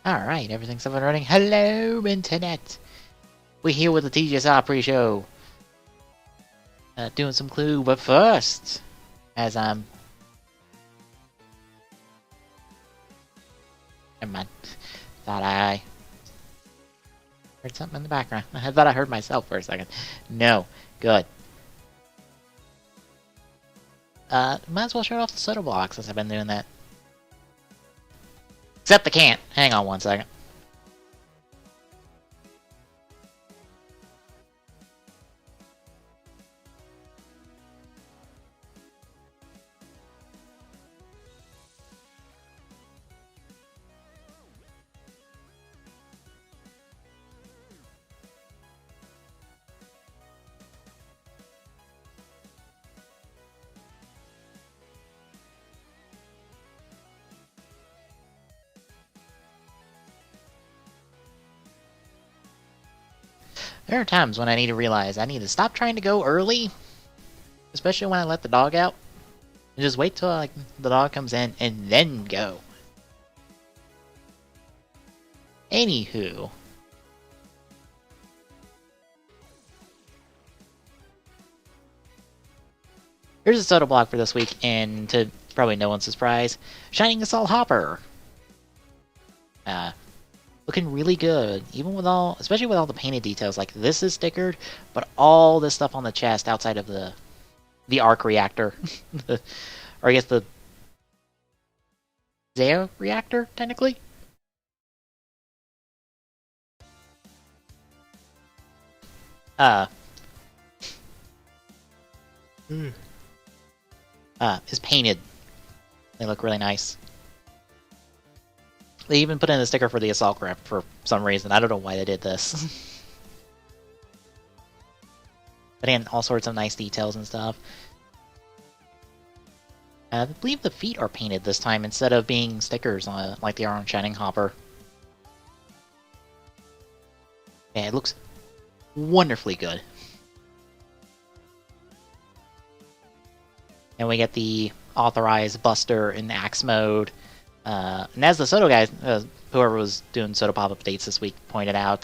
Alright, everything's up and running. Hello, Internet! We're here with the TGSR pre-show. Doing some clue, but first, as I'm... Never mind. Thought I... heard something in the background. I thought I heard myself for a second. No. Good. Might as well shut off the soda block since I've been doing that. Except I can't. Hang on one second. There are times when I need to realize I need to stop trying to go early, especially when I let the dog out, and just wait till like the dog comes in and then go. Anywho, here's a soda block for this week, and to probably no one's surprise, Shining Assault Hopper. Looking really good, even with all, especially with all the painted details. Like this is stickered, but all this stuff on the chest outside of the arc reactor, or I guess the Zeo reactor, technically. Is painted. They look really nice. They even put in a sticker for the assault craft for some reason. I don't know why they did this. But again, all sorts of nice details and stuff. I believe the feet are painted this time instead of being stickers on like they are on Shining Hopper. Yeah, it looks wonderfully good. And we get the authorized Buster in Axe mode. And as the Soto guys, whoever was doing Soto pop updates this week pointed out,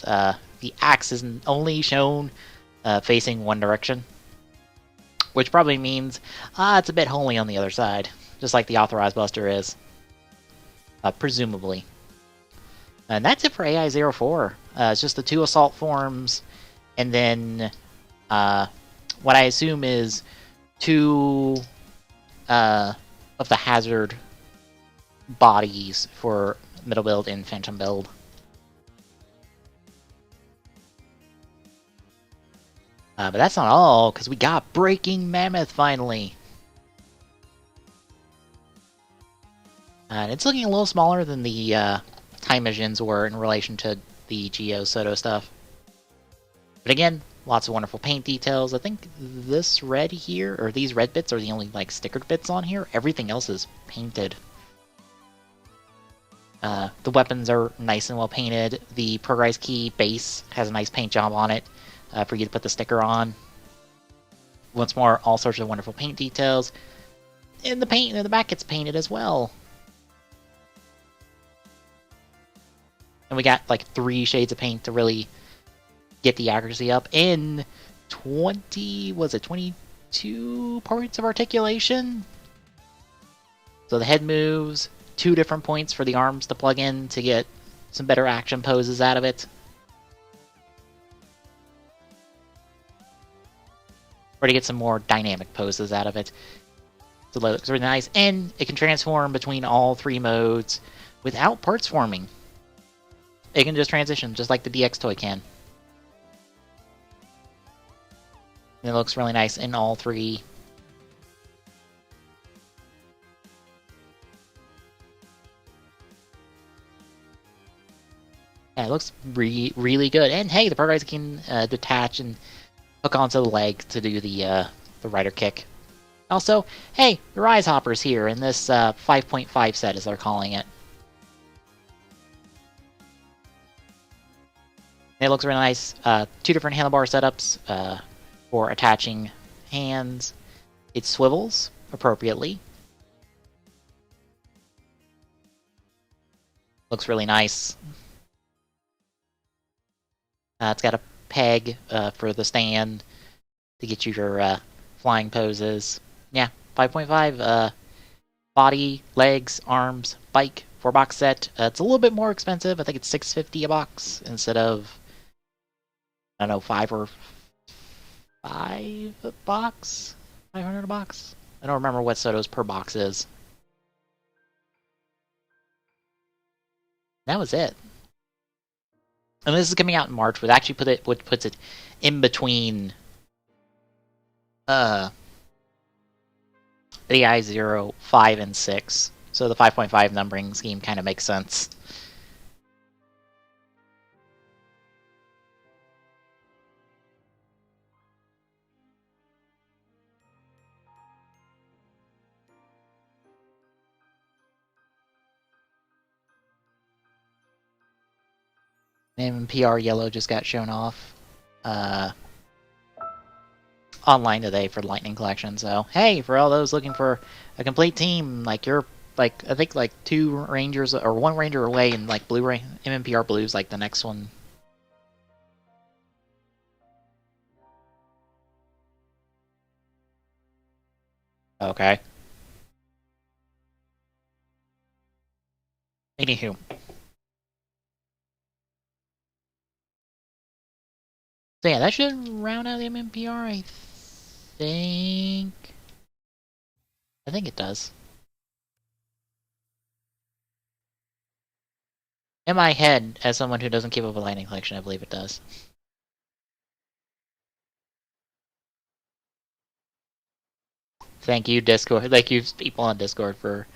the axe is only shown facing one direction, which probably means it's a bit homely on the other side, just like the authorized Buster is, presumably. And that's it for AI-04. It's just the two assault forms, and then what I assume is two of the hazard bodies for middle build and phantom build. But that's not all, because we got Breaking Mammoth finally. And it's looking a little smaller than the Time Machines were in relation to the Geo Soto stuff. But again, lots of wonderful paint details. I think this red here, or these red bits, are the only like stickered bits on here. Everything else is painted. The weapons are nice and well painted. The Progrise Key base has a nice paint job on it for you to put the sticker on. Once more, all sorts of wonderful paint details. And the paint in the back gets painted as well. And we got like 3 shades of paint to really get the accuracy up. And 22 points of articulation? So the head moves, 2 different points for the arms to plug in to get some better action poses out of it. Or to get some more dynamic poses out of it. So it looks really nice. And it can transform between all 3 modes without parts forming. It can just transition, just like the DX toy can. And it looks really nice in all 3. Yeah, it looks really good. And hey, the Progrise can detach and hook onto the leg to do the rider kick. Also, hey, the Rise Hopper's here in this 5.5 set, as they're calling it. It looks really nice. 2 different handlebar setups for attaching hands. It swivels appropriately. Looks really nice. It's got a peg for the stand to get you your flying poses. Yeah, 5.5. Body, legs, arms, bike, 4-box set. It's a little bit more expensive. I think it's $650 a box instead of, I don't know, 5 a box? 500 a box? I don't remember what Soto's per box is. That was it. And this is coming out in March, which actually puts it in between the I0, 5, and 6. So the 5.5 numbering scheme kind of makes sense. And PR Yellow just got shown off online today for the Lightning Collection. So hey, for all those looking for a complete team, like you're like I think like 2 Rangers or 1 Ranger away, and like MMPR Blue's like the next one. Okay. Anywho. So yeah, that should round out the MMPR, I think. I think it does. In my head, as someone who doesn't keep up a Lightning Collection, I believe it does. Thank you, Discord. Thank you, people on Discord, for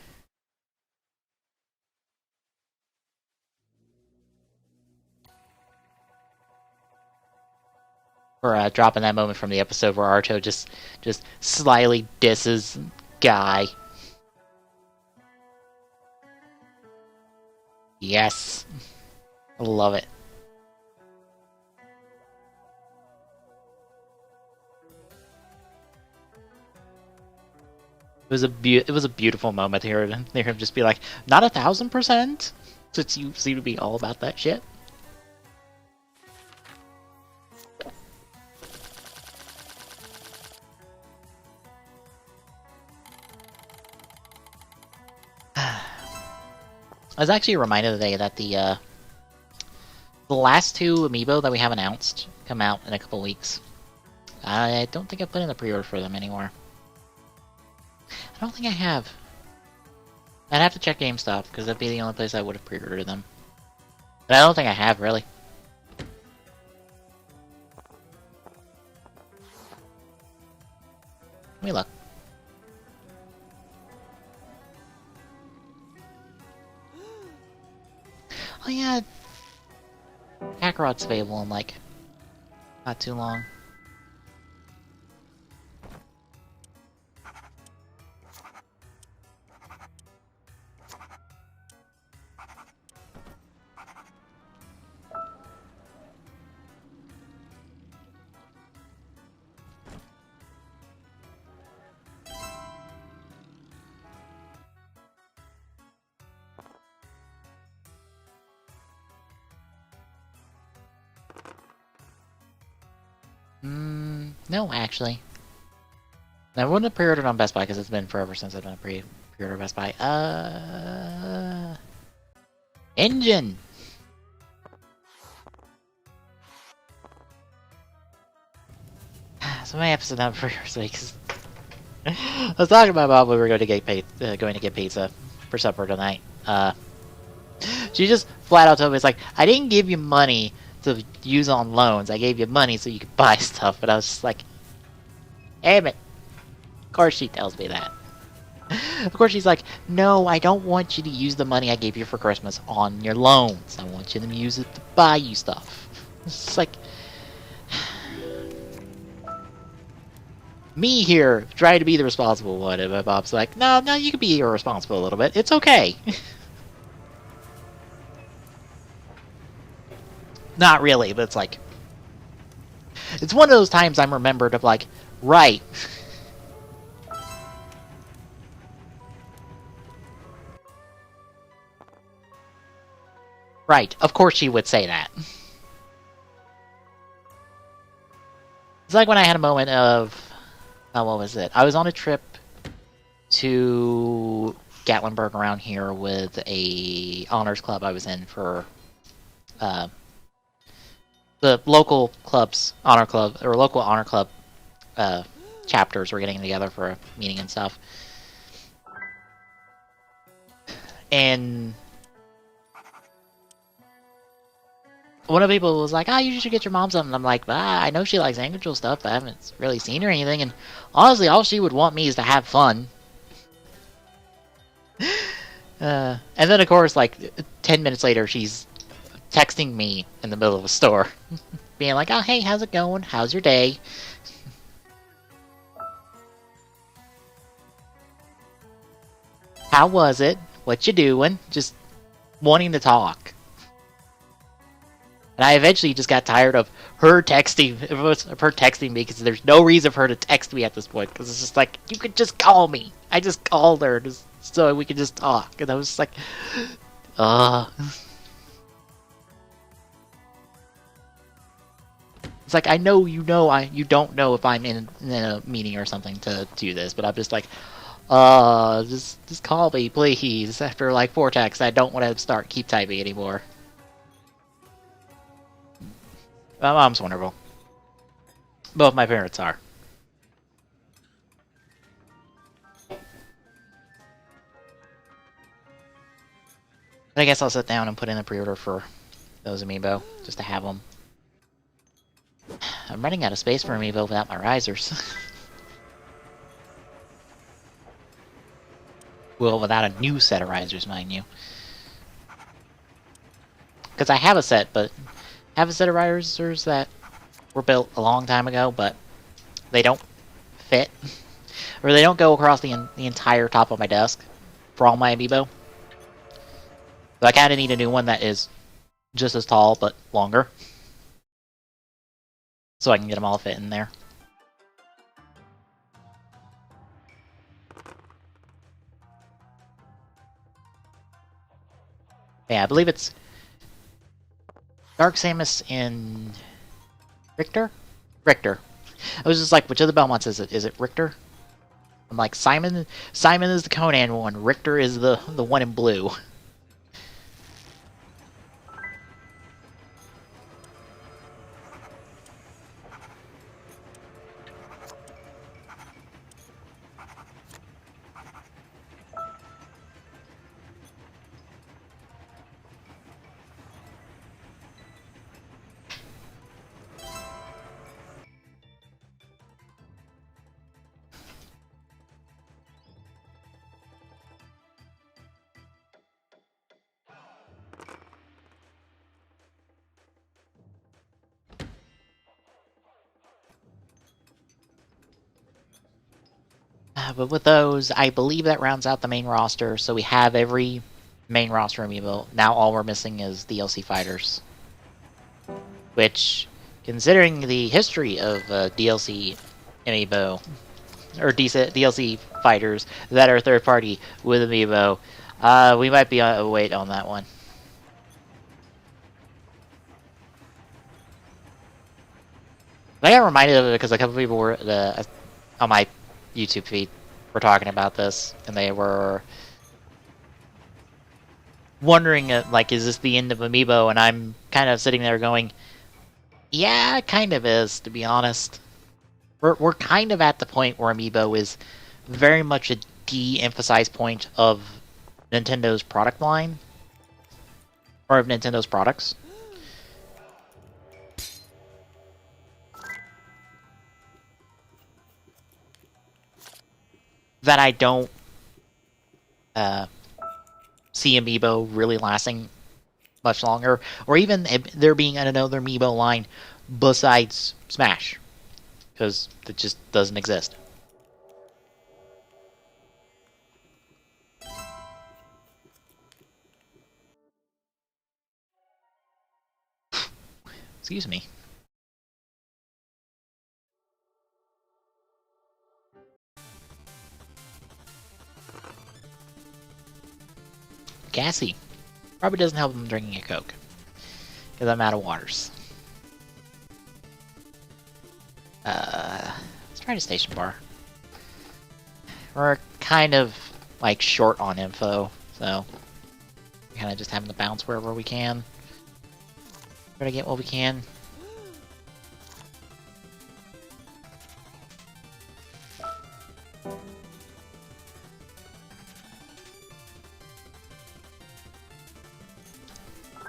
dropping that moment from the episode where Arto just slyly disses Guy. Yes. I love it. It was a beautiful moment to hear him just be like, not 1,000%? Since you seem to be all about that shit. I was actually reminded today that the last 2 amiibo that we have announced come out in a couple weeks. I don't think I put in the pre-order for them anymore. I don't think I have. I'd have to check GameStop, because that'd be the only place I would have pre-ordered them. But I don't think I have, really. Let me look. Oh yeah, Kakarot's available in like not too long. No, actually. I wouldn't have pre-ordered on Best Buy because it's been forever since I've done a pre-order Best Buy. Engine! So my episode number for your sakes. I was talking about Bob. We were going to get pizza for supper tonight. She just flat out told me, it's like, I didn't give you money to use on loans. I gave you money so you could buy stuff. But I was just like, damn it. Of course she tells me that. Of course she's like, no, I don't want you to use the money I gave you for Christmas on your loans. I want you to use it to buy you stuff. It's like, me here, trying to be the responsible one, and my mom's like, no, you can be irresponsible a little bit. It's okay. Not really, but it's like, it's one of those times I'm remembered of like, right. Right, of course she would say that. It's like when I had a moment of... Oh, what was it? I was on a trip to Gatlinburg around here with a honors club I was in for the local clubs, honor club, or local honor club chapters were getting together for a meeting and stuff. And one of the people was like, you should get your mom something. I'm like, I know she likes Angel stuff, but I haven't really seen her or anything. And honestly, all she would want me is to have fun. And then, of course, like, 10 minutes later, she's texting me in the middle of a store. Being like, oh, hey, how's it going? How's your day? How was it? What you doing? Just wanting to talk. And I eventually just got tired of her texting me because there's no reason for her to text me at this point. Because it's just like, you could just call me. I just called her just so we could just talk. And I was just like, It's like, I know you don't know if I'm in a meeting or something to do this, but I'm just like, just call me, please. After like 4 texts, I don't want to keep typing anymore. My mom's wonderful. Both my parents are. I guess I'll sit down and put in a pre-order for those amiibo, just to have them. I'm running out of space for amiibo without my risers. Well, without a new set of risers, mind you. Because I have a set, but I have a set of risers that were built a long time ago, but they don't fit. Or they don't go across the entire top of my desk for all my amiibo. So I kind of need a new one that is just as tall, but longer. So I can get them all fit in there. Yeah, I believe it's Dark Samus and Richter? Richter. I was just like, which of the Belmonts is it? Is it Richter? I'm like, Simon is the Conan one. Richter is the one in blue. But with those, I believe that rounds out the main roster, so we have every main roster amiibo. Now all we're missing is DLC fighters. Which, considering the history of DLC amiibo, or DLC fighters that are third party with amiibo, we might be on wait on that one. I got reminded of it because a couple people were on my YouTube feed were talking about this, and they were wondering, like, is this the end of amiibo? And I'm kind of sitting there going, yeah, it kind of is, to be honest. We're kind of at the point where amiibo is very much a de-emphasized point of Nintendo's product line, or of Nintendo's products. That I don't see amiibo really lasting much longer, or even there being another amiibo line besides Smash, because it just doesn't exist. Excuse me. Gassy. Probably doesn't help them drinking a Coke. Because I'm out of waters. Let's try the station bar. We're kind of, like, short on info, so... we're kind of just having to bounce wherever we can. Try to get what we can.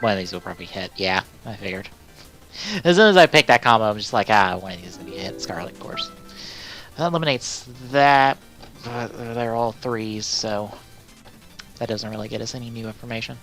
One of these will probably hit. Yeah, I figured. As soon as I picked that combo, I'm just like, one of these is gonna hit Scarlet, of course. That eliminates that. But they're all threes, so that doesn't really get us any new information.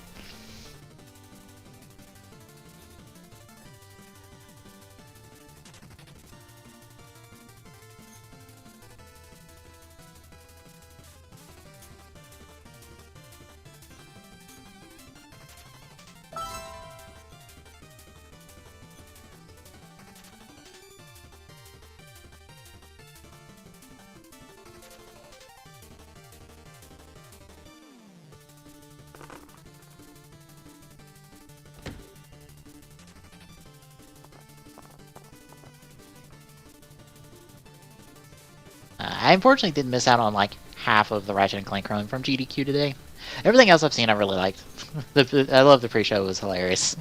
I unfortunately did miss out on like half of the Ratchet and Clank run from GDQ today. Everything else I've seen I really liked. I love the pre-show, it was hilarious.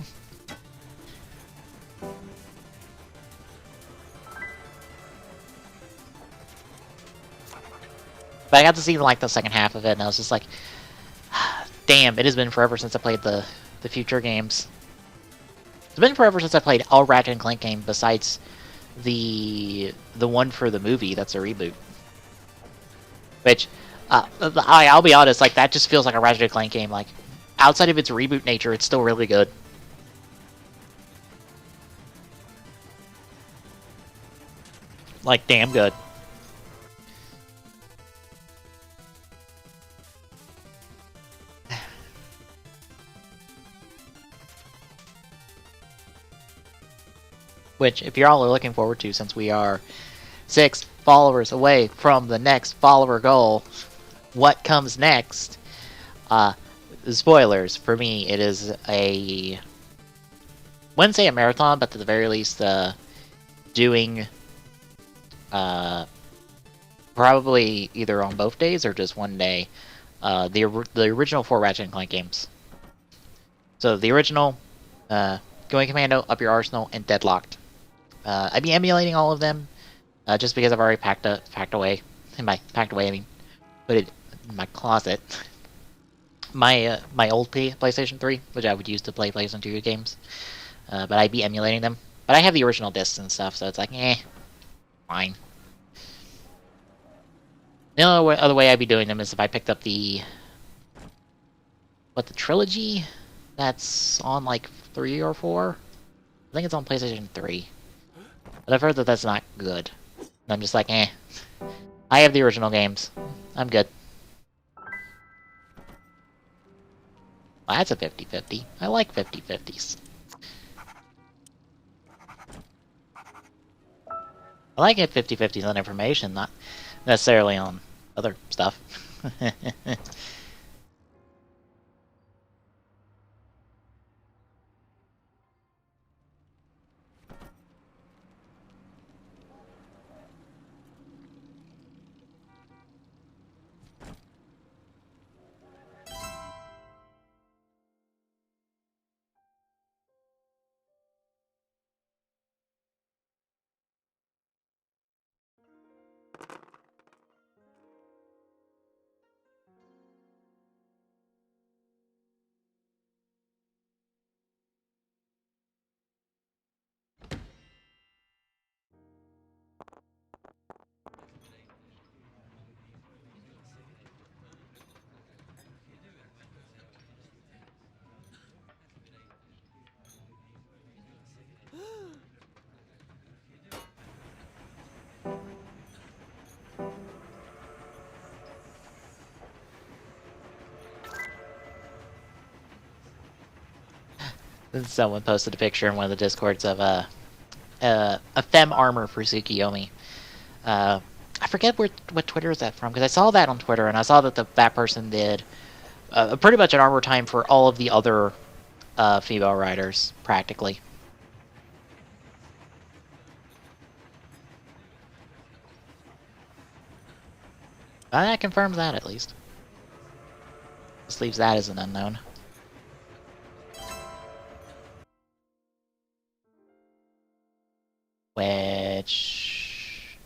But I got to see like the second half of it, and I was just like, damn, it has been forever since I played the future games. It's been forever since I played a Ratchet and Clank game besides the one for the movie that's a reboot. Which, I'll be honest, like that just feels like a Ratchet and Clank game. Like, outside of its reboot nature, it's still really good. Like, damn good. Which, if y'all are looking forward to, since we are 6 followers away from the next follower goal, what comes next? Spoilers, for me, it is a... wouldn't say a marathon, but at the very least, doing... probably either on both days or just one day, the original 4 Ratchet and Clank games. So, the original, Going Commando, Up Your Arsenal, and Deadlocked. I'd be emulating all of them, just because I've already packed away. I mean, put it in my closet. My old PlayStation 3, which I would use to play PlayStation 2 games, but I'd be emulating them. But I have the original discs and stuff, so it's like, fine. The only other way I'd be doing them is if I picked up the trilogy that's on like 3 or 4. I think it's on PlayStation 3. But I've heard that that's not good. And I'm just like, I have the original games. I'm good. Well, that's a 50-50. I like 50-50s. I like it 50-50s on information, not necessarily on other stuff. Someone posted a picture in one of the discords of a fem armor for Tsukiyomi. I forget what Twitter is that from, because I saw that on Twitter, and I saw that that person did pretty much an armor time for all of the other female riders, practically. That confirms that, at least. Just leaves that as an unknown. Which...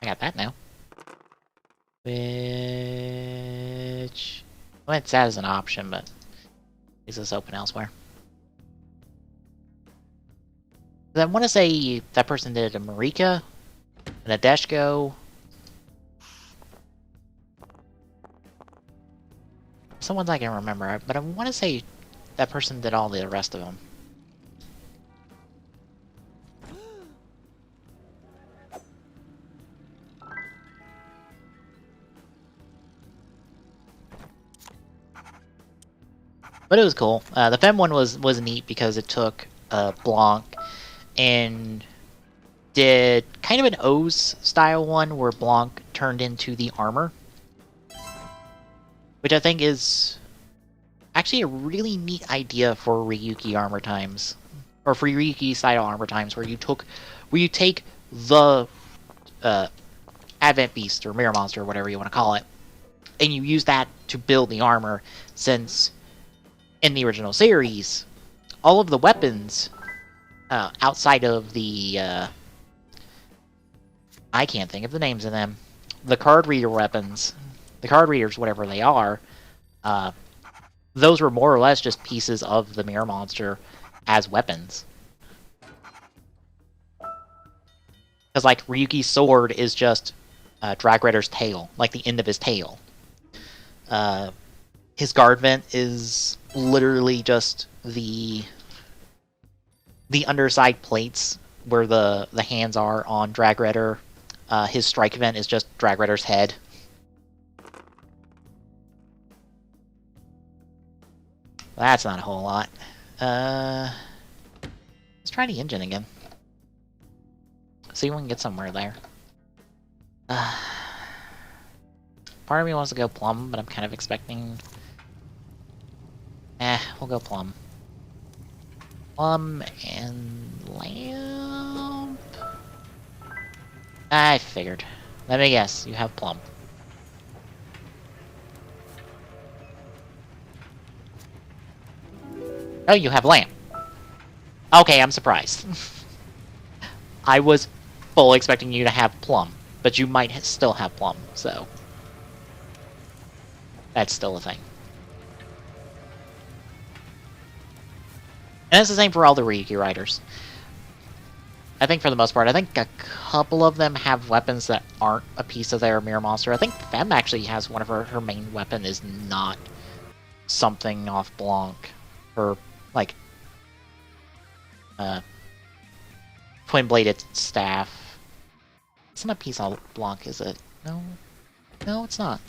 I got that now. Which... Well, it's that as an option, but... Is this open elsewhere? I want to say that person did a Marika, an Adeshko... Someone's I can remember, but I want to say that person did all the rest of them. But it was cool. The Fem one was neat because it took Blanc and did kind of an O's style one where Blanc turned into the armor. Which I think is actually a really neat idea for Ryuki armor times. Or for Ryuki style armor times where you take the Advent Beast or Mirror Monster or whatever you want to call it, and you use that to build the armor, since in the original series, all of the weapons outside of the I can't think of the names of them, the card reader weapons, the card readers, whatever they are, those were more or less just pieces of the Mirror Monster as weapons. Because, like, Ryuki's sword is just Drag Rider's tail, like the end of his tail. His guard vent is literally just the underside plates where the hands are on Drag Rider. His strike vent is just Drag Rider's head. That's not a whole lot. Let's try the engine again. See if we can get somewhere there. Part of me wants to go Plum, but I'm kind of expecting... we'll go Plum. Plum and Lamp... I figured. Let me guess, you have Plum. Oh, you have Lamp. Okay, I'm surprised. I was fully expecting you to have Plum, but you might still have Plum, so... That's still a thing. And it's the same for all the Ryuki riders. I think for the most part, I think a couple of them have weapons that aren't a piece of their Mirror Monster. I think Fem actually has one of her main weapon is not something off Blanc. Her, like, twin-bladed staff. It's not a piece of Blanc, is it? No. No, it's not.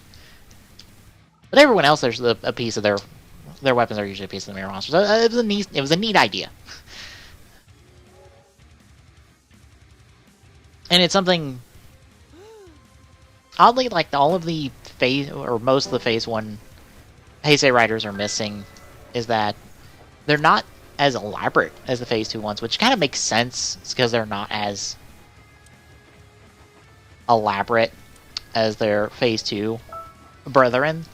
But everyone else, there's a piece of their weapons are usually a piece of the Mirror Monster. So it was a neat idea. And it's something... Oddly, like, all of the phase... Or most of the Phase 1 Heisei riders are missing is that they're not as elaborate as the Phase 2 ones, which kind of makes sense because they're not as elaborate as their Phase 2 brethren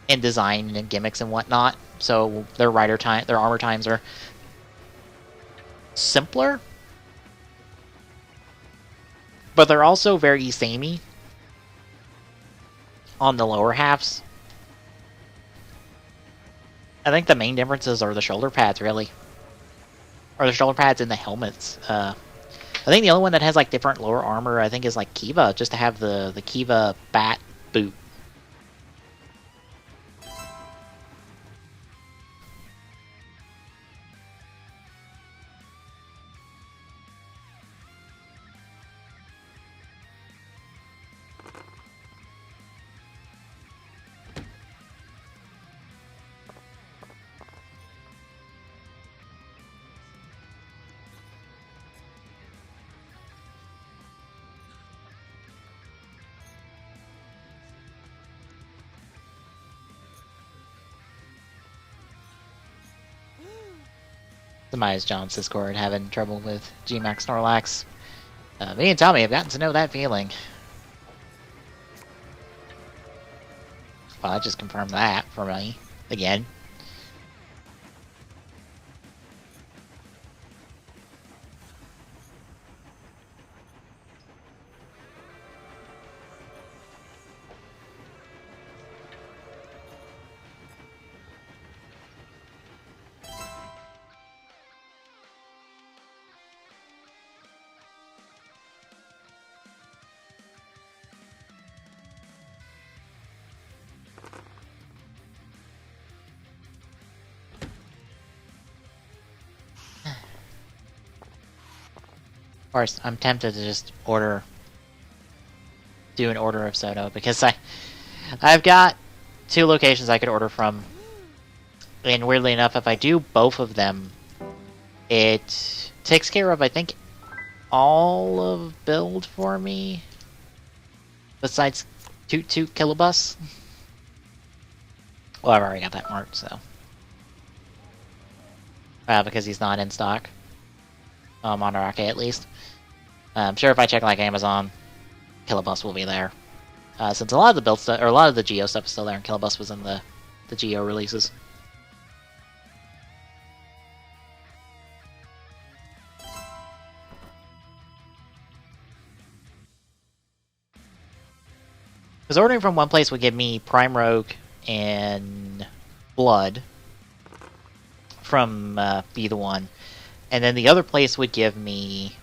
in design and gimmicks and whatnot. So their armor times are simpler, but they're also very samey on the lower halves. I think the main differences are the shoulder pads, really. Or the shoulder pads and the helmets. I think the only one that has, like, different lower armor, I think, is, like, Kiva, just to have the Kiva bat boot. Demise John's Discord having trouble with Gmax Snorlax. Me and Tommy have gotten to know that feeling. Well, I just confirmed that for me again. Of course, I'm tempted to just do an order of Soto, because I've got 2 locations I could order from, and weirdly enough, if I do both of them, it takes care of, I think, all of build for me, besides Toot Kilobus. Well, I've already got that marked, so. Because he's not in stock. On Monarake, at least. I'm sure if I check, like, Amazon, Kilobus will be there. Since a lot of the build stuff, or a lot of the Geo stuff is still there, and Kilobus was in the Geo releases. Because ordering from one place would give me Prime Rogue and Blood from Be the One. And then the other place would give me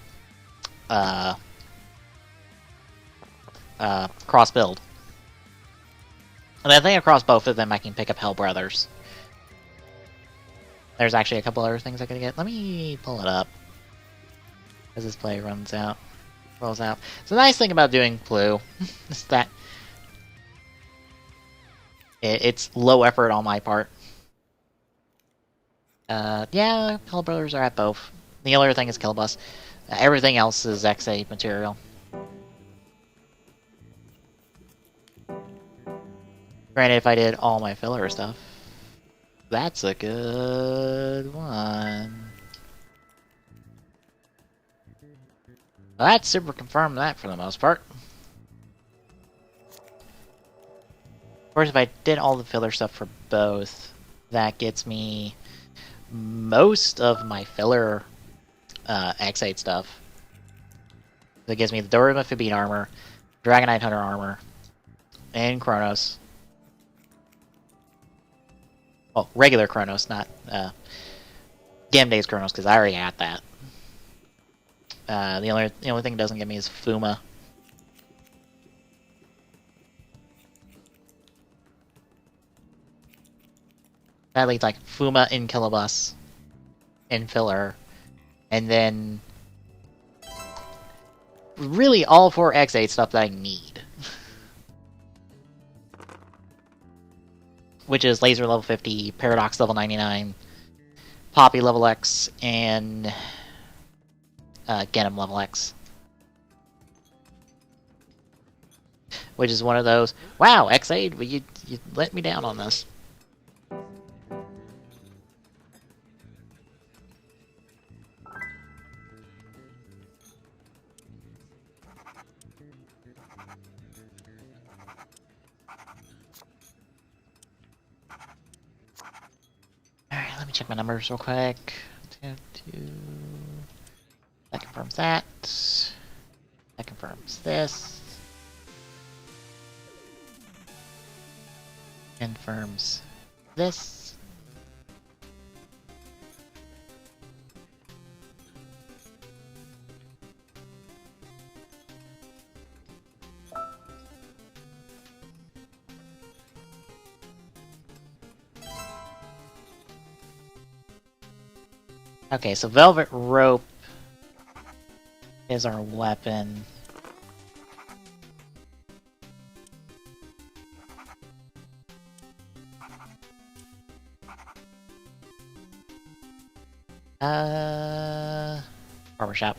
cross build. And I think across both of them I can pick up Hell Brothers. There's actually a couple other things I could get. Let me pull it up as this play rolls out. So the nice thing about doing Blue is that it's low effort on my part. Yeah, Hell Brothers are at both. The other thing is Kilobus. Everything else is XA material. Granted, if I did all my filler stuff, that's a good one. Well, that super confirmed that for the most part. Of course, if I did all the filler stuff for both, that gets me most of my filler X8 stuff. That gives me the Doraemon armor, Dragonite Hunter armor, and Chronos. Well, regular Chronos, not Gamdays Chronos, because I already had that. The only thing it doesn't give me is Fuma. That leads like Fuma in Kilobus in filler, and then really all 4 X8 stuff that I need. Which is Laser level 50, Paradox level 99, Poppy level X, and Genom level X. Which is one of those, wow, X8, but you let me down on this. Alright, let me check my numbers real quick. That confirms that. That confirms this. Confirms this. Okay, so Velvet Rope is our weapon. Barbershop.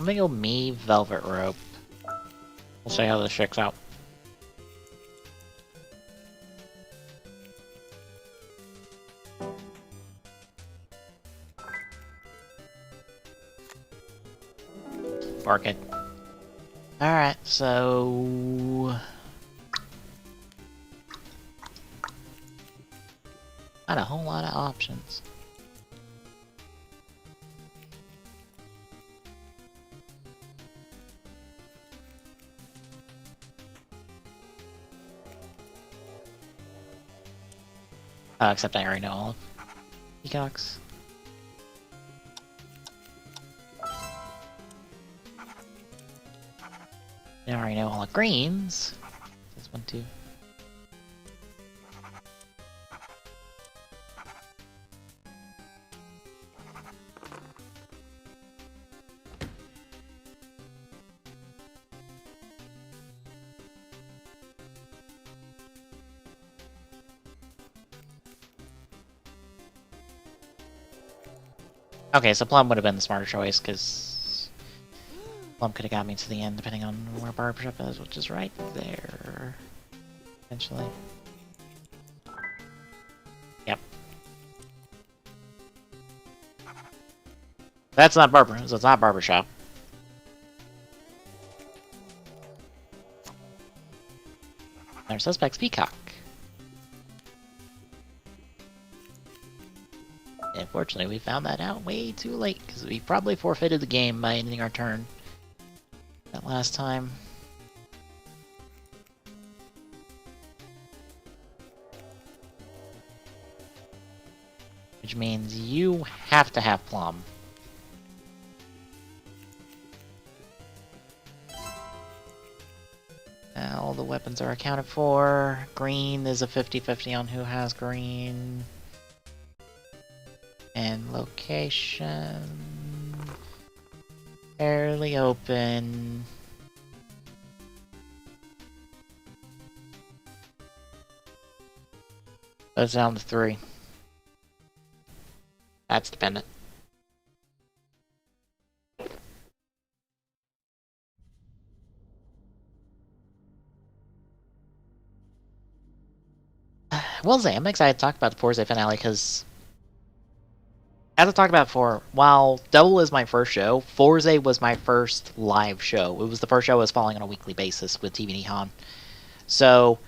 I'm gonna go me, Velvet Rope. We'll see how this shakes out. Orchid. Alright, so... not a whole lot of options. Except I already know all of Peacocks. I already know all the greens. This one too. Okay, so Plum would have been the smarter choice, because Plum could have got me to the end, depending on where Barbershop is, which is right there. Eventually. Yep. That's not Barber, so it's not Barbershop. Our suspect's Peacock. Unfortunately, we found that out way too late, because we probably forfeited the game by ending our turn that last time. Which means you have to have Plum. All the weapons are accounted for. Green is a 50-50 on who has green. And location... fairly open. That's down to 3. That's dependent. Will say, I'm excited to talk about the Forza finale, because as I talked about before, while Double is my first show, Forza was my first live show. It was the first show I was following on a weekly basis with TV Nihon. So,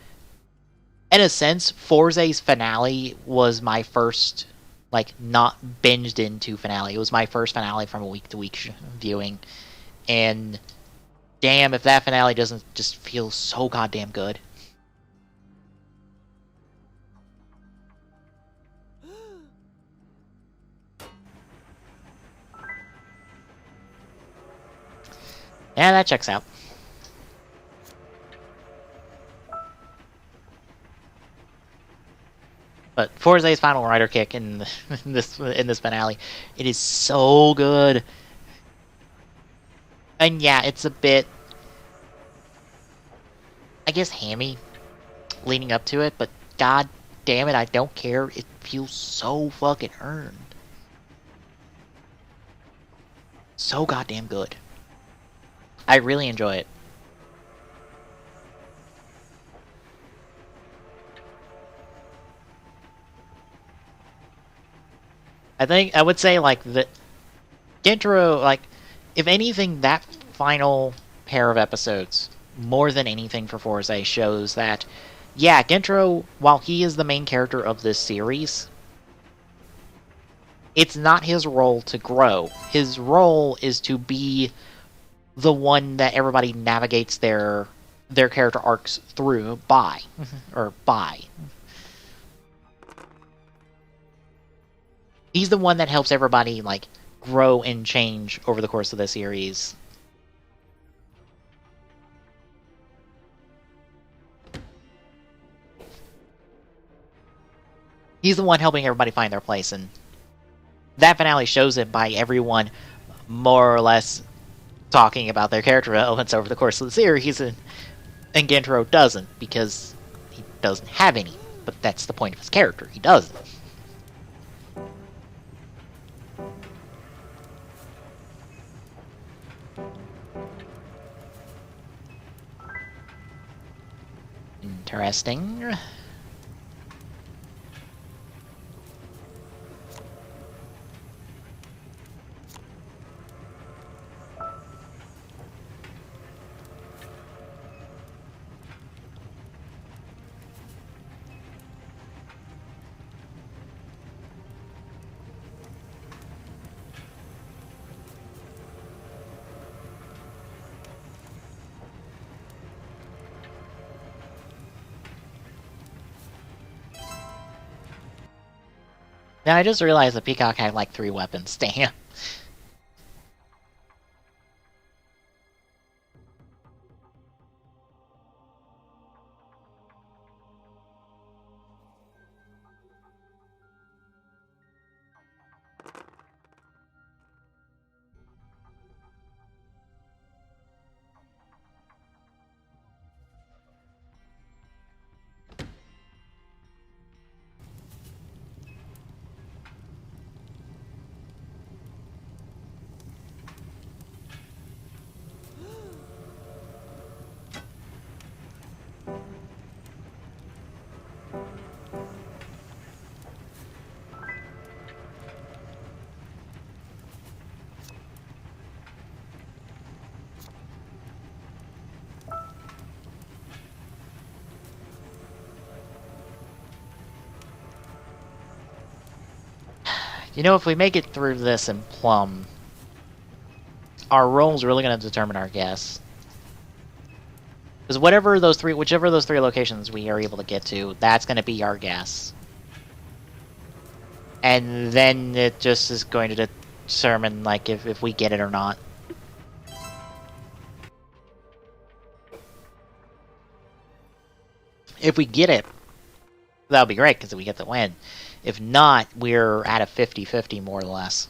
in a sense, Forza's finale was my first, like, not binged into finale. It was my first finale from a week-to-week viewing. And, damn, if that finale doesn't just feel so goddamn good. Yeah, that checks out. But Forza's final rider kick in this finale, it is so good. And yeah, it's a bit, I guess, hammy leading up to it, but god damn it, I don't care. It feels so fucking earned. So goddamn good. I really enjoy it. I would say, like, the intro, like, if anything, that final pair of episodes, more than anything for Forza, shows that, yeah, Gentro, while he is the main character of this series, it's not his role to grow. His role is to be the one that everybody navigates their character arcs through by. Or by. He's the one that helps everybody, like, grow and change over the course of the series. He's the one helping everybody find their place, and that finale shows it by everyone more or less talking about their character elements over the course of the series, and Gentro doesn't, because he doesn't have any. But that's the point of his character. He doesn't. Interesting. Now I just realized the Peacock had like 3 weapons. Damn. You know, if we make it through this in Plum, our roll's really going to determine our guess. Because whichever those three locations we are able to get to, that's going to be our guess. And then it just is going to determine, like, if we get it or not. If we get it, that'll be great, because we get the win. If not, we're at a 50-50, more or less.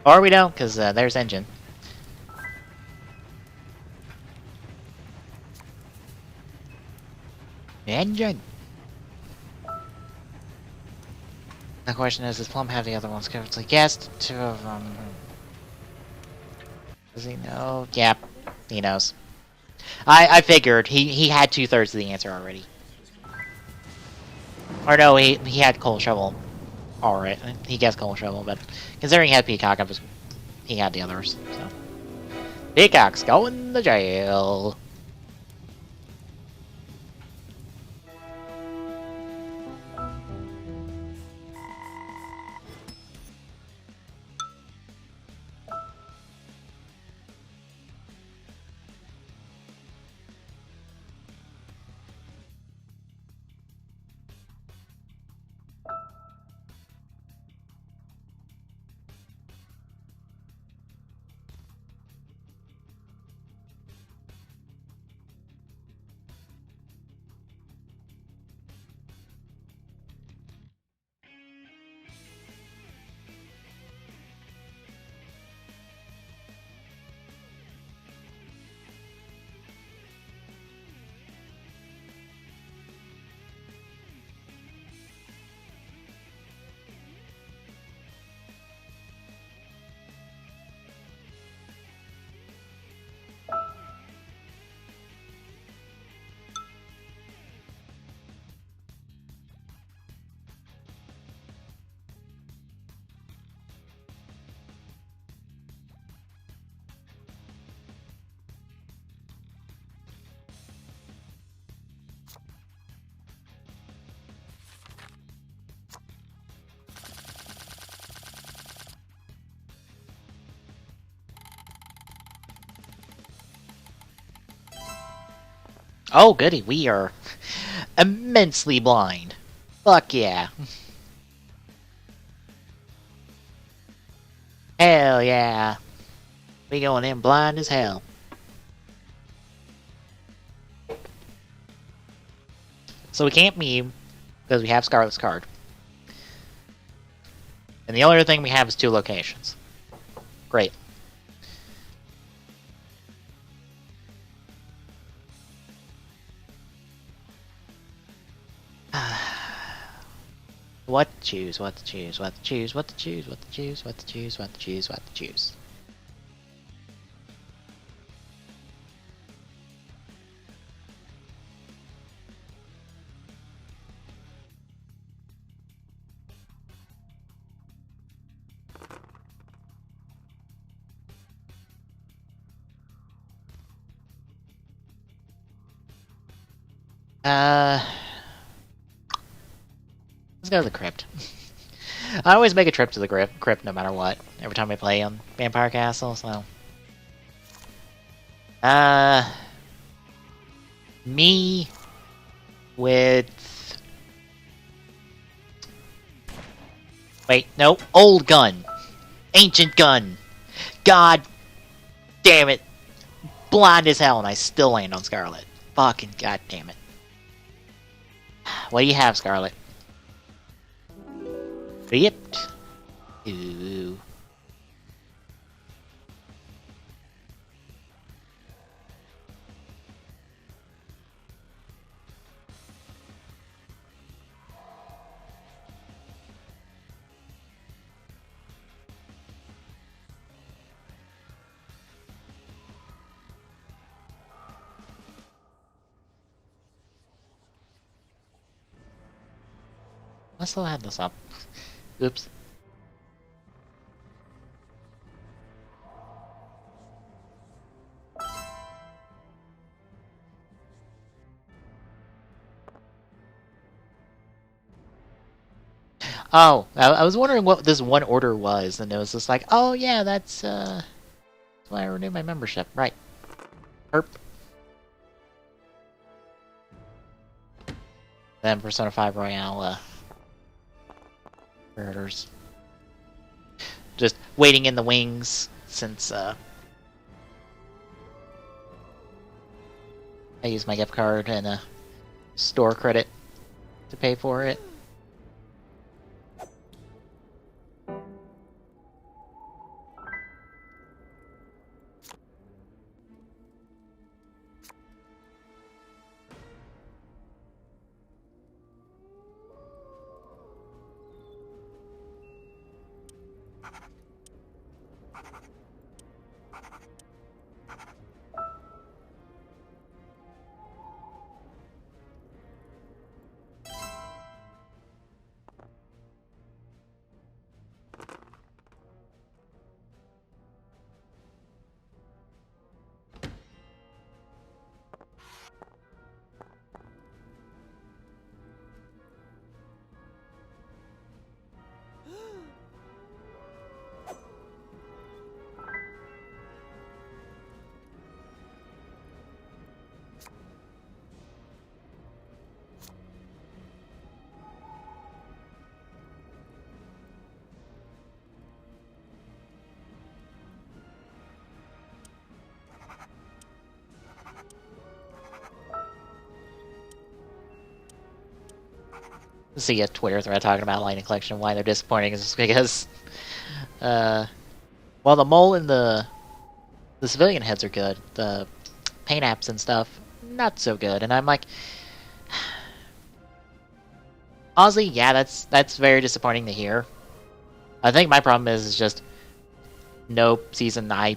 Or we don't, because there's engine. Engine! The question is, does Plum have the other ones? It's like, yes, 2 of them. Does he know? Yeah, he knows. I figured. He had 2/3 of the answer already. Or no, he had Coal Shovel. Alright, he guessed Coal Shovel, but considering he had Peacock, he had the others, so. Peacock's going to jail. Oh, goody, we are immensely blind. Fuck yeah. Hell yeah. We going in blind as hell. So we can't meme, because we have Scarlet's card. And the only other thing we have is 2 locations. Great. what to choose, what to choose, what to choose, what to choose, what to choose, what to choose, what to choose, what to choose. Let's go to the crypt. I always make a trip to the crypt no matter what, every time I play on Vampire Castle, so... Me... with... Wait, no, old gun! Ancient gun! God damn it! Blind as hell and I still land on Scarlet. Fucking god damn it. What do you have, Scarlet? Ripped. Ooh. I still had this up. Oops. Oh, I was wondering what this one order was, and it was just like, oh yeah, that's why I renewed my membership. Right. Herp. Then Persona 5 Royale, orders. Just waiting in the wings, since, I use my gift card and a store credit to pay for it. See a Twitter thread talking about Lightning Collection, why they're disappointing is just because, well, the mole and the civilian heads are good, the paint apps and stuff, not so good, and I'm like, honestly, yeah, that's very disappointing to hear. I think my problem is just no season I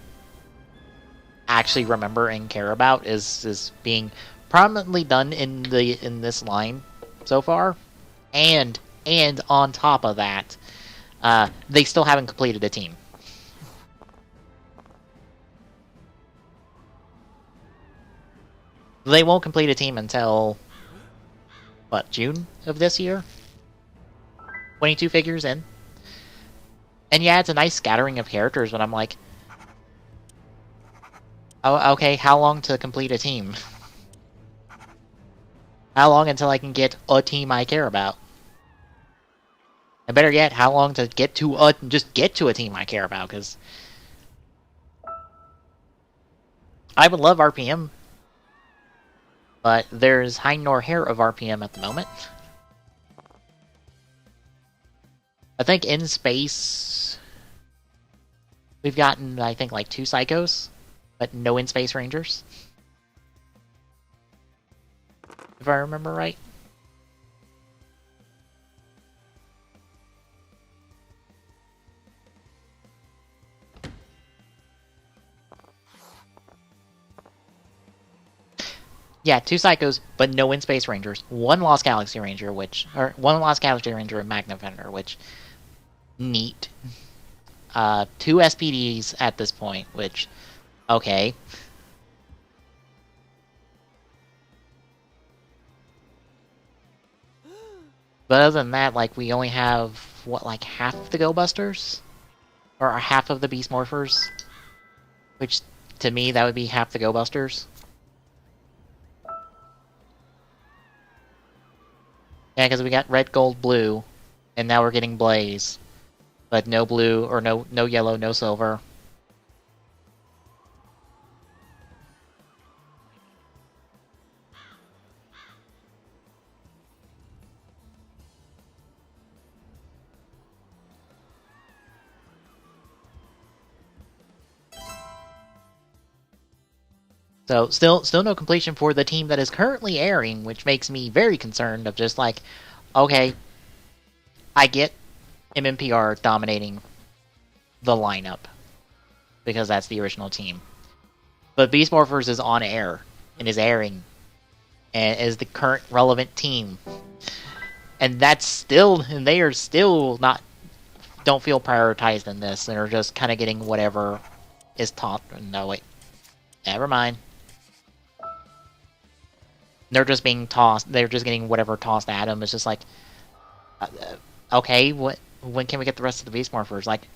actually remember and care about is being prominently done in this line so far. And on top of that, they still haven't completed a team. They won't complete a team until, what, June of this year? 22 figures in. And yeah, it's a nice scattering of characters, but I'm like, oh, okay, how long to complete a team? How long until I can get a team I care about? And better yet, how long to get to just get to a team I care about, because I would love RPM, but there's hide nor hair of RPM at the moment. I think in space, we've gotten, I think, like 2 Psychos, but no in-space Rangers. If I remember right. Yeah, 2 Psychos, but no In-Space Rangers. 1 Lost Galaxy Ranger, or 1 Lost Galaxy Ranger and Magna Fender, which, neat. 2 SPDs at this point, which, okay. But other than that, like, we only have, what, like, half of the Go Busters? Or half of the Beast Morphers? Which, to me, that would be half the Go Busters. Yeah, because we got red, gold, blue, and now we're getting Blaze. But no blue, or no yellow, no silver. So, still no completion for the team that is currently airing, which makes me very concerned of just like, okay, I get MMPR dominating the lineup, because that's the original team. But Beast Morphers is on air, and is airing, and is the current relevant team. And that's still, and they are still not, don't feel prioritized in this, and are just kind of getting whatever is taught. No, wait, never mind. They're just being tossed. They're just getting whatever tossed at them. It's just like, okay, when can we get the rest of the Beast Morphers? Like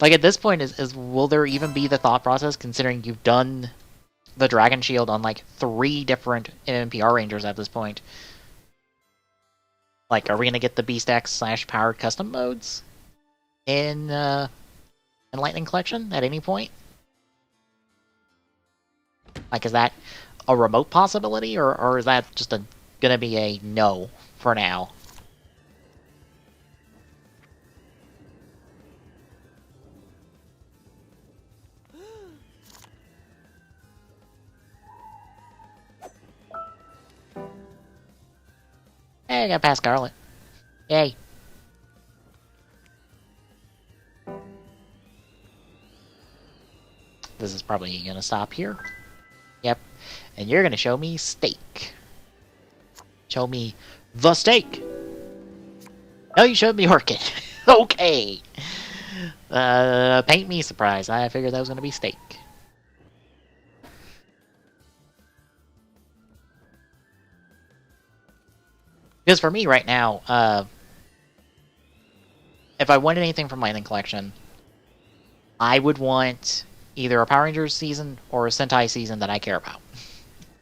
at this point, is will there even be the thought process, considering you've done the Dragon Shield on like 3 different MMPR Rangers at this point? Like, are we gonna get the Beast X / Powered Custom modes in Lightning Collection at any point? Like, is that a remote possibility, or is that just gonna be a no for now? Hey, I got past Scarlet. Yay. This is probably gonna stop here. Yep. And you're gonna show me steak. Show me the steak. No, you showed me Orchid. Okay. Paint me surprised. I figured that was gonna be steak. Because for me right now, if I wanted anything from Lightning Collection, I would want either a Power Rangers season or a Sentai season that I care about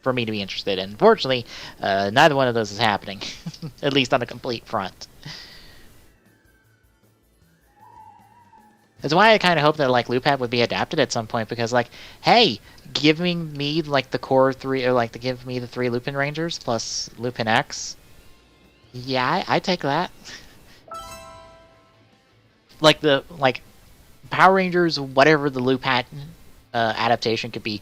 for me to be interested in. Unfortunately, neither one of those is happening, at least on a complete front. That's why I kind of hope that like Loop-Hat would be adapted at some point, because like, hey, giving me like the core 3, or like give me the 3 Lupin Rangers plus Lupin X. Yeah, I take that. Like Power Rangers, whatever the Loop-Hat adaptation could be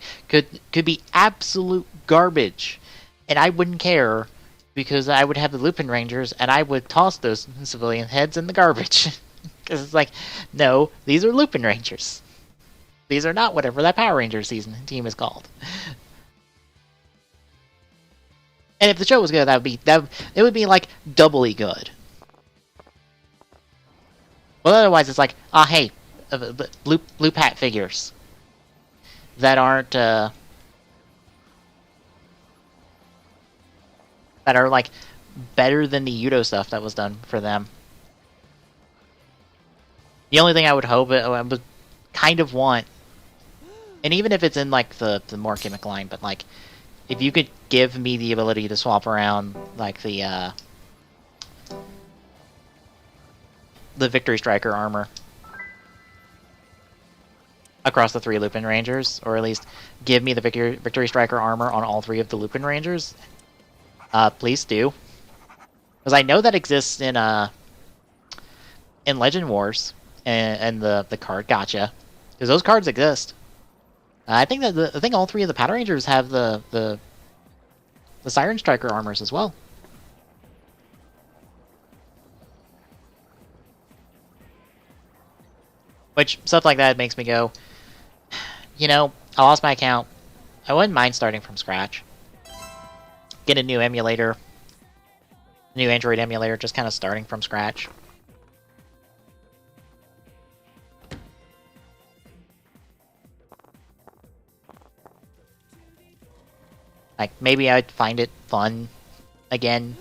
absolute garbage, and I wouldn't care, because I would have the Lupin Rangers and I would toss those civilian heads in the garbage. Because it's like, no, these are Lupin Rangers. These are not whatever that Power Rangers season team is called. And if the show was good, it would be like doubly good. Well, otherwise it's like, hey, Loop-Hat figures that aren't that are like better than the Yudo stuff that was done for them. The only thing I would hope, I would kind of want, and even if it's in like the more gimmick line, but like, if you could give me the ability to swap around like the Victory Striker armor across the 3 Lupin Rangers, or at least give me the Victory Striker armor on all 3 of the Lupin Rangers, please do. Because I know that exists in Legend Wars and the card Gotcha, because those cards exist. I think that I think all 3 of the Power Rangers have the Siren Striker armors as well. Which, stuff like that makes me go, you know, I lost my account. I wouldn't mind starting from scratch. get a new emulator, new Android emulator, just kind of starting from scratch. Like, maybe I'd find it fun again.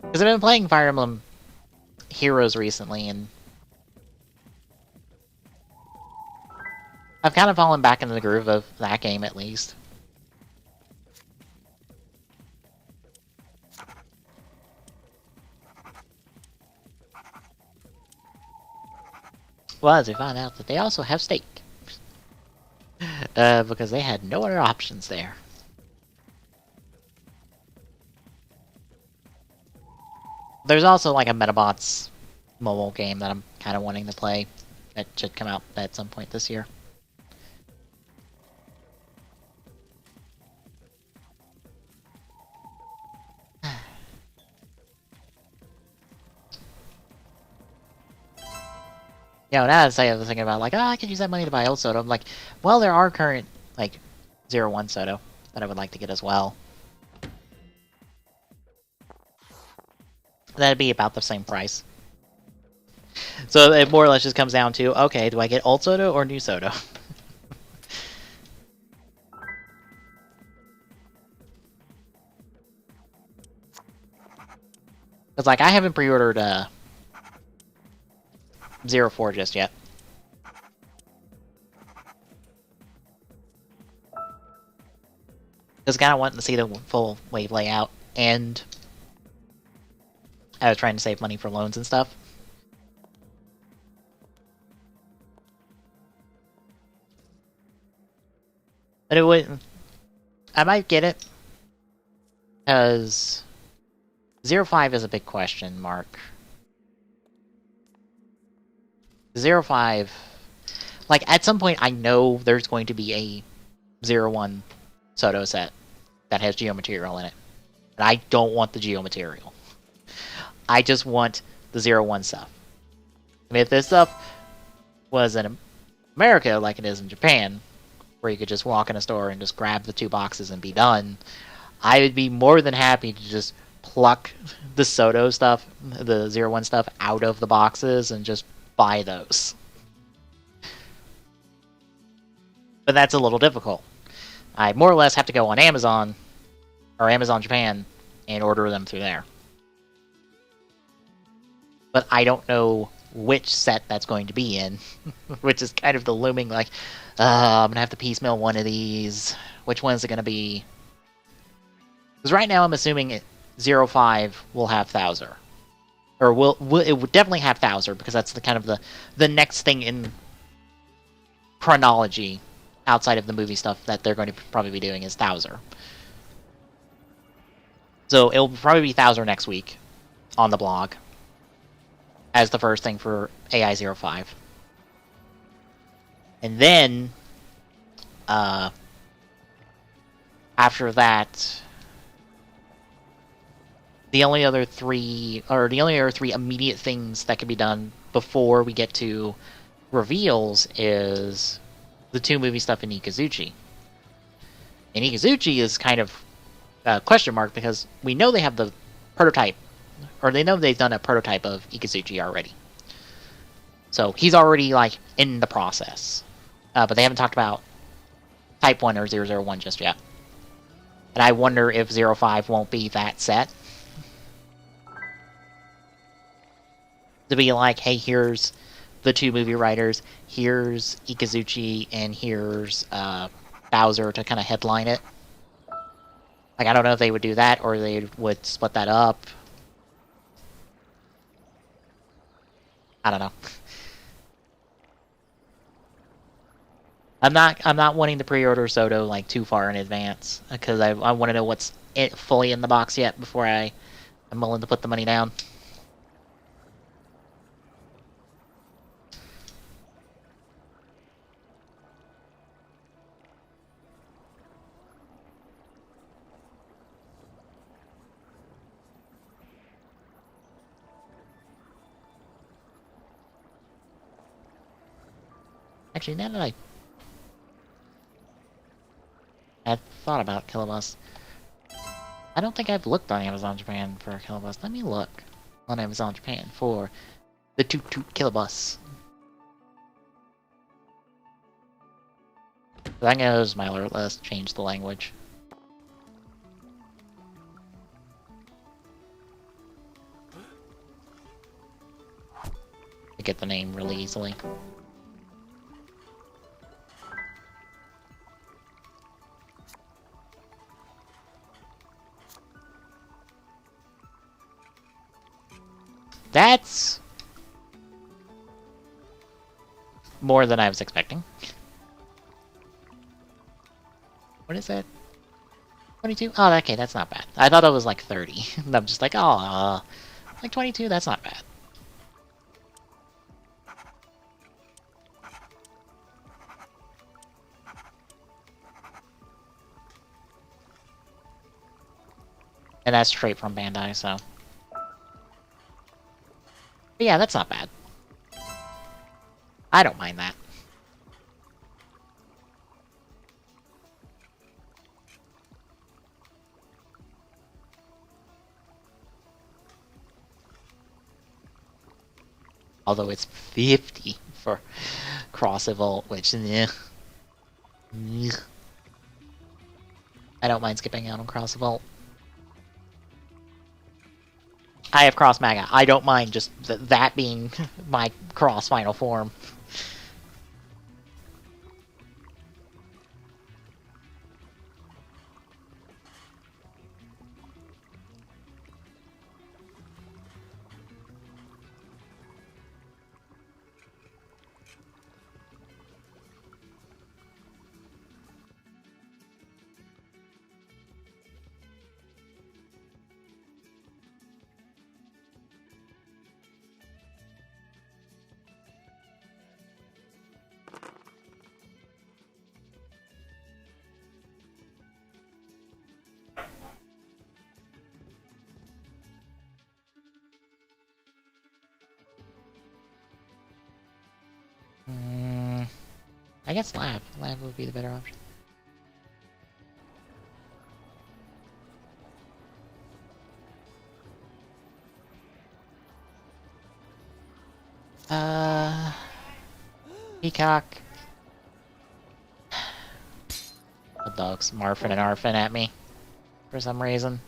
Because I've been playing Fire Emblem Heroes recently, and I've kind of fallen back into the groove of that game, at least. Well, as we found out that they also have steak. Because they had no other options there. There's also like a Metabots mobile game that I'm kind of wanting to play. That should come out at some point this year. You know, now I was thinking about, like, oh, I could use that money to buy old Soto. I'm like, well, there are current, like, 01 Soto that I would like to get as well. That'd be about the same price. So it more or less just comes down to, okay, do I get old Soto or new Soto? Because, like, I haven't pre-ordered 04 just yet. Because I kind of wanting to see the full wave layout, and I was trying to save money for loans and stuff. But it would... I might get it. Because 05 is a big question mark. 05... Like, at some point, I know there's going to be a 01 Soto set that has geomaterial in it. And I don't want the geomaterial. I just want the 01 stuff. I mean, if this stuff was in America like it is in Japan, where you could just walk in a store and just grab the 2 boxes and be done, I would be more than happy to just pluck the Soto stuff, the 01 stuff, out of the boxes and just buy those. But that's a little difficult. I more or less have to go on Amazon, or Amazon Japan, and order them through there. But I don't know which set that's going to be in, which is kind of the looming, like, I'm going to have to piecemeal one of these. Which one is it going to be? Because right now I'm assuming 05 will have Thouser. Or it would definitely have Thouser, because that's the kind of the next thing in chronology outside of the movie stuff that they're going to probably be doing is Thouser. So it'll probably be Thouser next week on the blog as the first thing for AI05. And then, after that, the only other three immediate things that can be done before we get to reveals is the 2 movie stuff in Ikazuchi. And Ikazuchi is kind of a question mark, because we know they have the prototype, or they know they've done a prototype of Ikazuchi already. So he's already, like, in the process. But they haven't talked about Type 1 or 001 just yet. And I wonder if 05 won't be that set. To be like, hey, here's the 2 movie writers, here's Ikazuchi, and here's Bowser to kind of headline it. Like, I don't know if they would do that, or they would split that up. I don't know. I'm not wanting to pre-order Soto, like, too far in advance, because I want to know what's fully in the box yet before I'm willing to put the money down. Actually, now that I I thought about Kilobus. I don't think I've looked on Amazon Japan for Kilobus. Let me look on Amazon Japan for the Toot Toot Kilobus. That goes my alert list. Change the language. I get the name really easily. That's more than I was expecting. What is that? 22? Oh, okay, that's not bad. I thought it was like 30. And I'm just like, oh, like 22, that's not bad. And that's straight from Bandai, so. But yeah, that's not bad. I don't mind that. Although it's 50 for Cross Evolt, which, I don't mind skipping out on Cross Evolt. I have Cross Maga. I don't mind just that being my Cross final form. I guess Lab. Lab would be the better option. Peacock. The dog's Marfin and Arfin at me for some reason.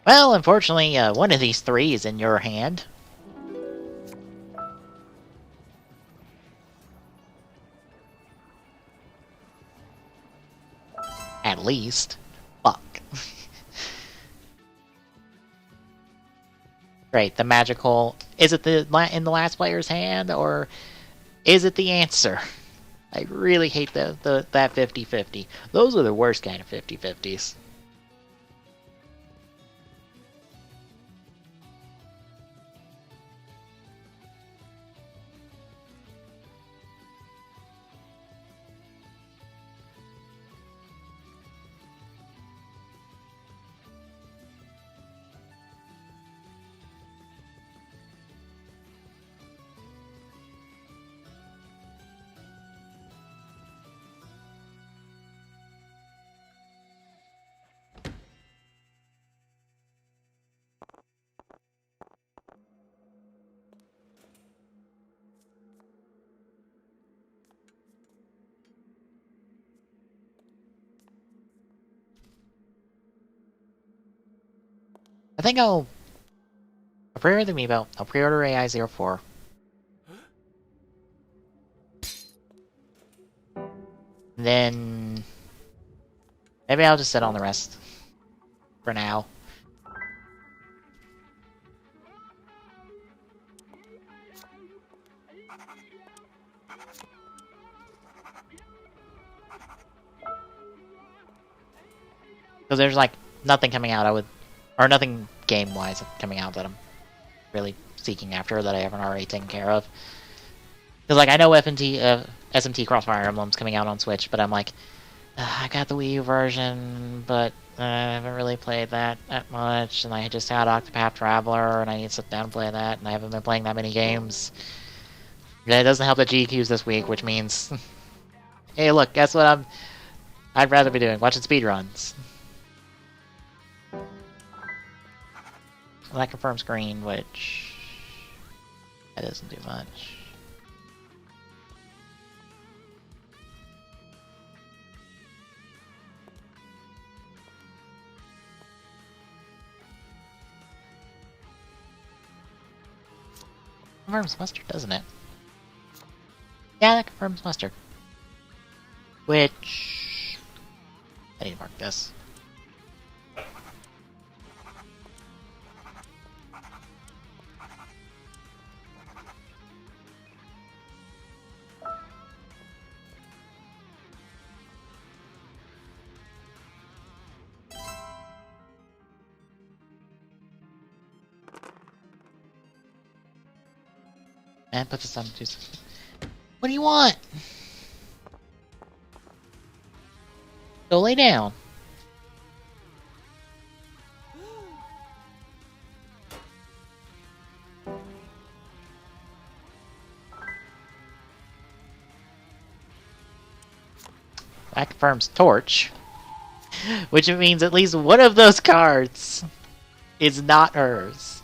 Well, unfortunately, one of these three is in your hand. At least. Fuck. Right, the magical... Is it in the last player's hand, or is it the answer? I really hate that 50-50. Those are the worst kind of 50-50s. I think I'll pre-order the Amiibo. I'll pre-order AI04. Then maybe I'll just sit on the rest for now. Because there's like nothing coming out or nothing game-wise coming out that I'm really seeking after that I haven't already taken care of. Because, like, I know SMT Crossfire Emblem's coming out on Switch, but I'm like, I got the Wii U version, but I haven't really played that much, and I just had Octopath Traveler, and I need to sit down and play that, and I haven't been playing that many games. It doesn't help that GQ's this week, which means, hey, look, guess what I'd rather be doing? Watching speedruns. Well, that confirms green, which that doesn't do much. Confirms mustard, doesn't it? Yeah, that confirms mustard. Which I need to mark this. And put this on 260. What do you want? Go lay down. That confirms torch. Which means at least one of those cards is not hers.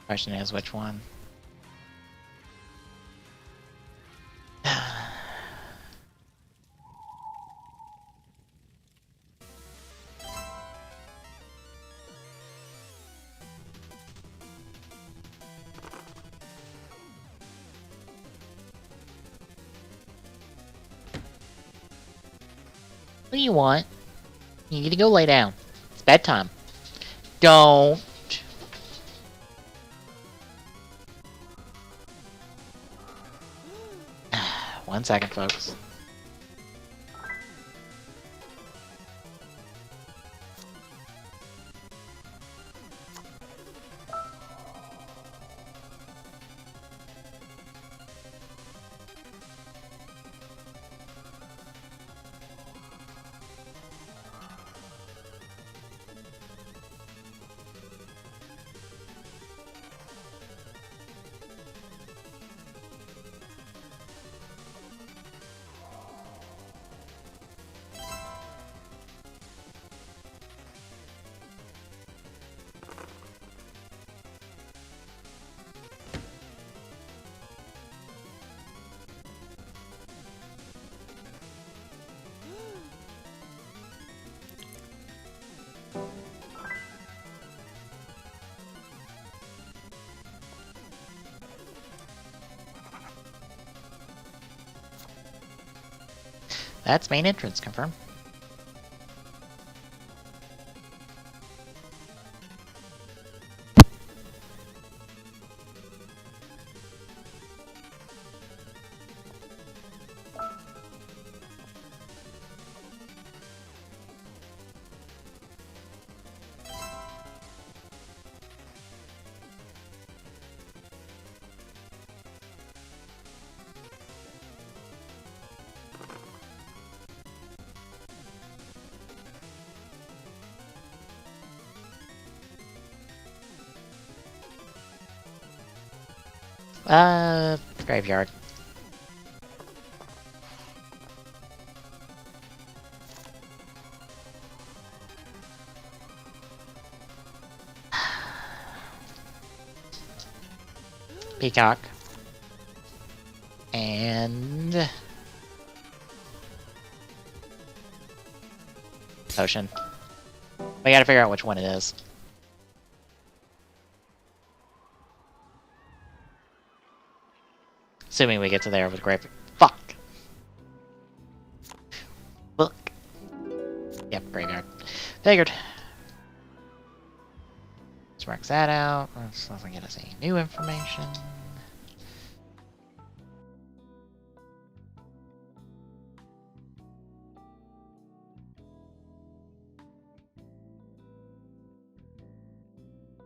Question is which one. What do you want? You need to go lay down. It's bedtime. Don't. 1 second, folks. That's main entrance, confirmed. Graveyard. Peacock. And Ocean. We gotta figure out which one it is. Assuming we get to there with Grave. Fuck! Look. Yep, Graveyard. Figured. Let's mark that out. Let's get us any new information.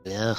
Ugh.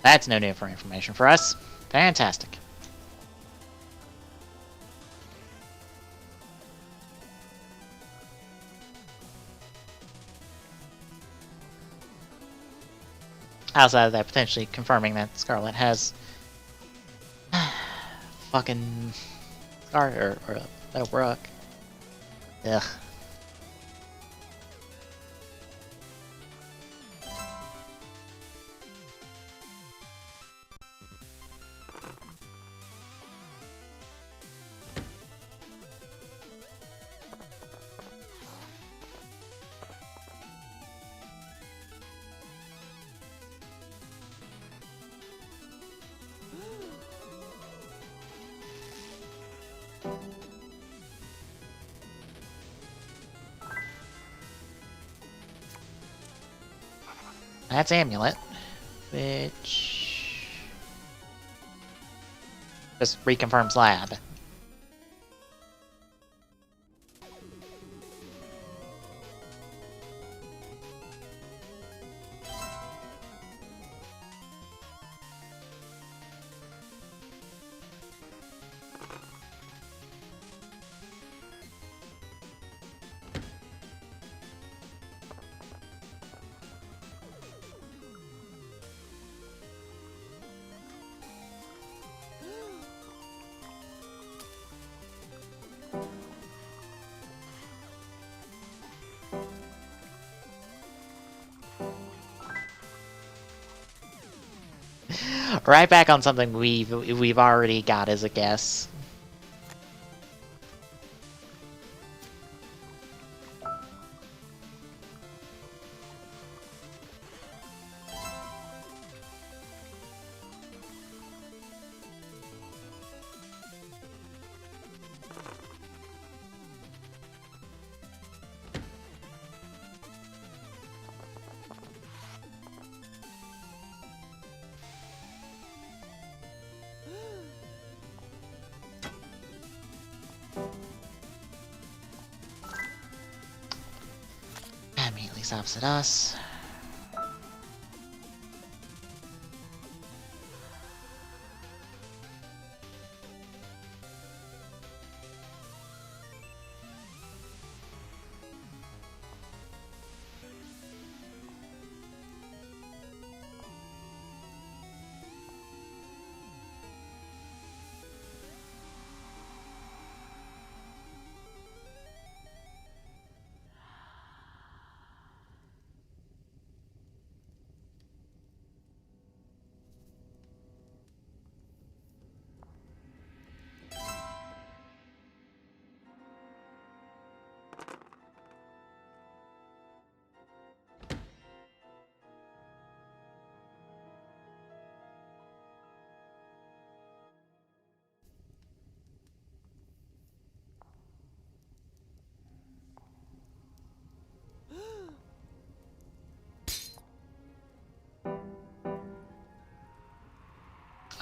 That's no new information for us. Fantastic. Outside of that, potentially confirming that Scarlet has fucking Scar or Meadowbrook. Ugh. That's Amulet, which just reconfirms Lab. Right back on something we've already got as a guess. Immediately stops at us.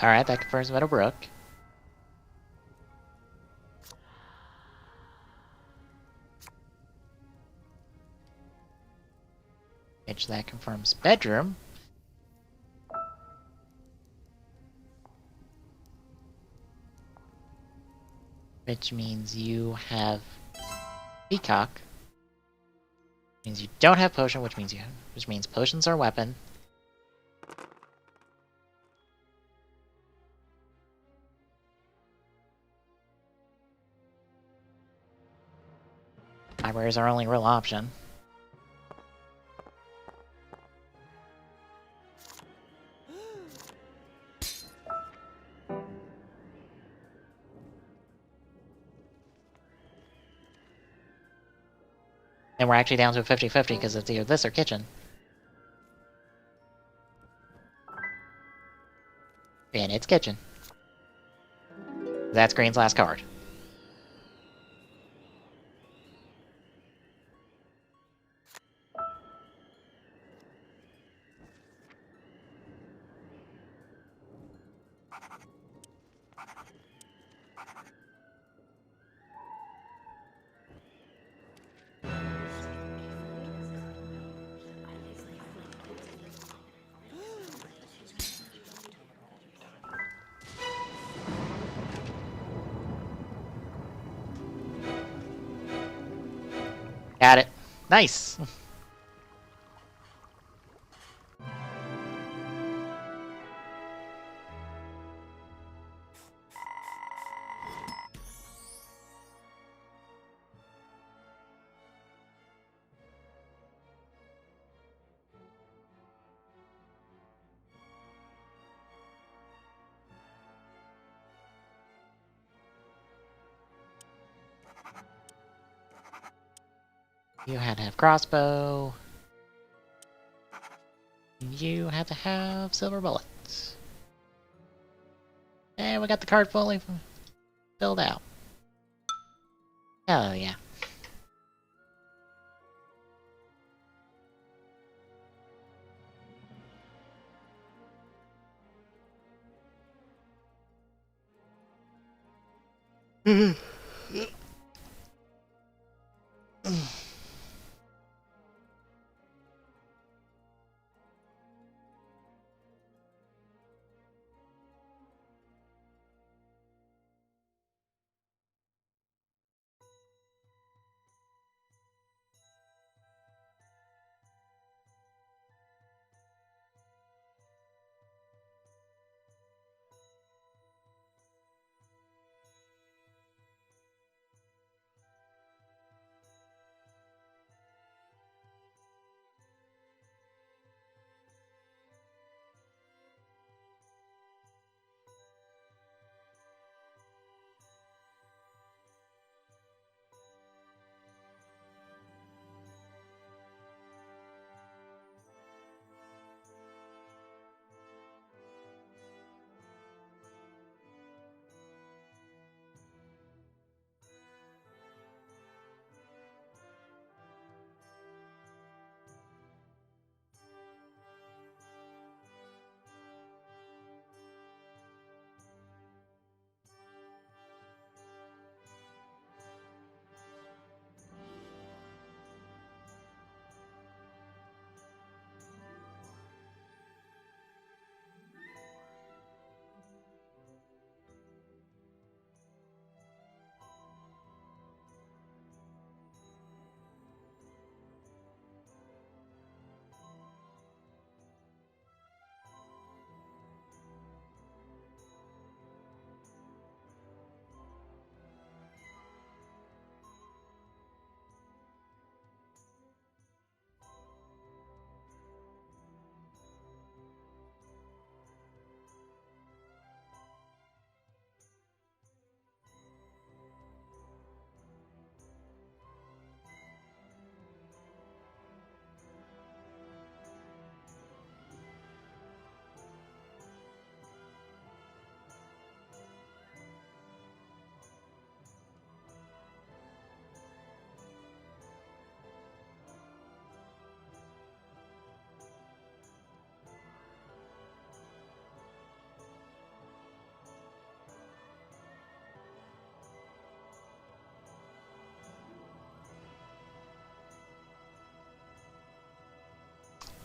Alright, that confirms Meadowbrook. Which that confirms bedroom. Which means you have Peacock. Means you don't have potion, which means potions are weapon. Library is our only real option. And we're actually down to a 50-50 because it's either this or kitchen. And it's kitchen. That's green's last card. Got it. Nice! You had to have crossbow. You had to have silver bullets. And we got the card fully filled out. Oh yeah.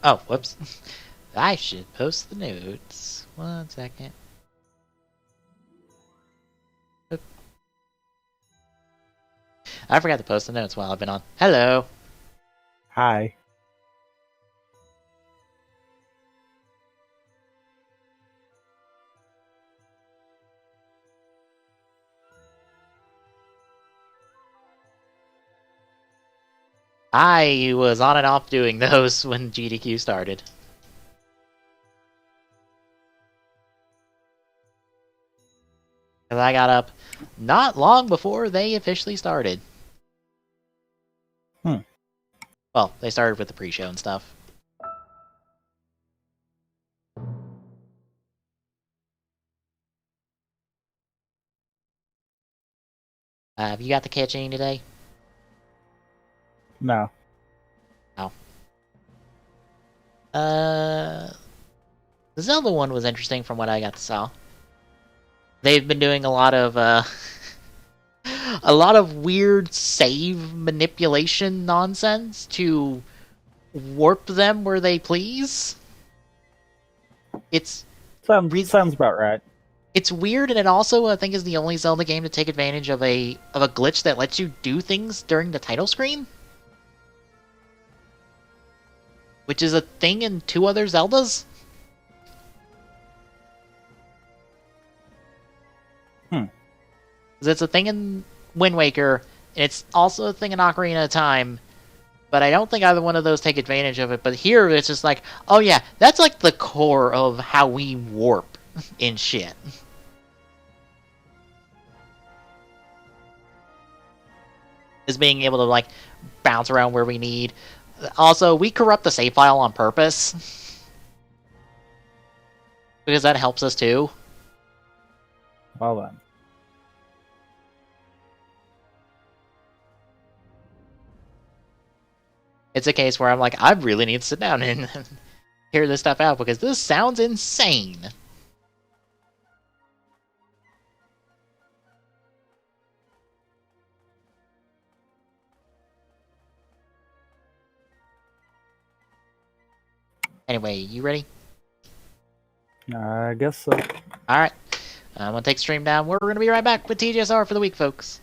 Oh, whoops. I should post the notes. 1 second. Oop. I forgot to post the notes while I've been on. Hello! Hi. I was on and off doing those when GDQ started. Because I got up not long before they officially started. Well, they started with the pre-show and stuff. Have you got the catching today? No. No. The Zelda one was interesting from what I got to saw. They've been doing a lot of a lot of weird save manipulation nonsense to warp them where they please. It's sounds about right. It's weird, and it also, I think, is the only Zelda game to take advantage of a glitch that lets you do things during the title screen, which is a thing in 2 other Zeldas. It's a thing in Wind Waker, and it's also a thing in Ocarina of Time, but I don't think either one of those take advantage of it. But here, it's just like, oh yeah, that's like the core of how we warp in shit. Is being able to, like, bounce around where we need. Also, we corrupt the save file on purpose. Because that helps us too. Well then. It's a case where I'm like, I really need to sit down and hear this stuff out because this sounds insane. Anyway, you ready? I guess so. Alright. I'm going to take stream down. We're going to be right back with TGSR for the week, folks.